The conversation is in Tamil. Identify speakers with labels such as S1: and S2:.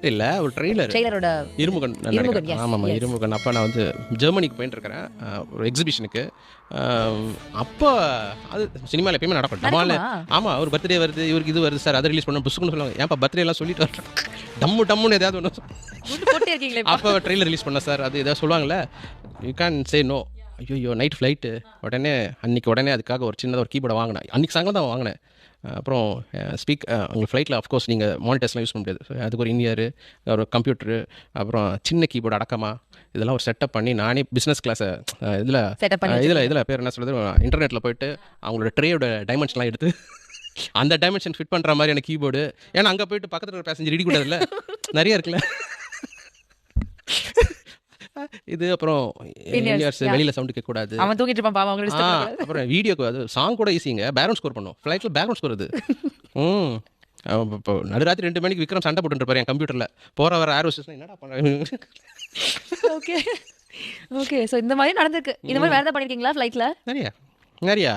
S1: இல்லை ஒரு ட்ரெய்லர்
S2: ட்ரெய்லரோட
S1: இருமுகன்
S2: இருமுகன், yes,
S1: ஆமாம்
S2: yes.
S1: இருமுகன். அப்போ நான் வந்து ஜெர்மனிக்கு போயிட்டு இருக்கிறேன் ஒரு எக்ஸிபிஷனுக்கு. அப்போ அது சினிமாவில் எப்பயுமே நடக்கும். டமால் ஆமாம், ஒரு பர்த்டே வருது, இவருக்கு இது வருது சார், அதை ரிலீஸ் பண்ண புஸ்க்குன்னு சொல்லுவாங்க. ஏன்ப்பா பர்த்டே எல்லாம் சொல்லிட்டு வரேன், டம்முன்னு ஏதாவது ஒன்று
S2: போட்டே இருக்கீங்களே.
S1: அப்போ ட்ரெய்லர் ரிலீஸ் பண்ண சார், அது ஏதாவது சொல்லுவாங்கள்ல, யூ கேன் சே நோ. ஐயோ நைட் ஃப்ளைட்டு, உடனே அதுக்காக ஒரு சின்னதாக ஒரு கீபோர்டை வாங்கினேன். அன்றைக்கி சாயங்காலம் தான் வாங்கினேன். அப்புறம் உங்கள் ஃப்ளைட்டில் அஃப்கோர்ஸ் நீங்கள் மானிட்டர்ஸ்லாம் யூஸ் பண்ண முடியாது. அதுக்கு ஒரு இன்இயரு, ஒரு கம்ப்யூட்டரு, அப்புறம் சின்ன கீபோர்டு அடக்கமாக இதெல்லாம் ஒரு செட்டப் பண்ணி நானே பிஸ்னஸ் கிளாஸை இதில் பேர் என்ன சொல்கிறது, இன்டர்நெட்டில் போயிட்டு அவங்களோட ட்ரேயோட டைமென்ஷன்லாம் எடுத்து அந்த டைமென்ஷன் ஃபிட் பண்ணுற மாதிரியான கீபோர்டு. ஏன்னா அங்கே போயிட்டு பக்கத்தில் இருக்கிற பேசஞ்சர் இடிக்கூடாதுல்ல, நிறைய இருக்குல்ல இது. அப்புறம் வெளியில் சவுண்டு கேட்கக்கூடாது,
S2: அவன் தூங்கிட்டு இருப்பான் பாவம், அவங்களோட disturb பண்ணக்கூடாது.
S1: அப்புறம் வீடியோக்கு அது சாங் கூட ஈஸிங்க, பேக்ரவுண்ட் ஸ்கோர் பண்ணும். ஃப்ளைட்டில் பேக்ரவுண்ட் ஸ்கோர் அது. இப்போ நடுராத்திரி 2 மணிக்கு விக்ரம் சண்டை போட்டுருப்பாரு என் கம்ப்யூட்டரில். போகிற வர ஏர் ஹோஸ்டஸ் என்னடா பண்ணுறாங்க.
S2: Okay okay. ஸோ இந்த மாதிரி நடந்திருக்கு. இந்த மாதிரி வேறு ஏதாவது பண்ணியிருக்கீங்களா ஃப்ளைட்டில்?
S1: நிறையா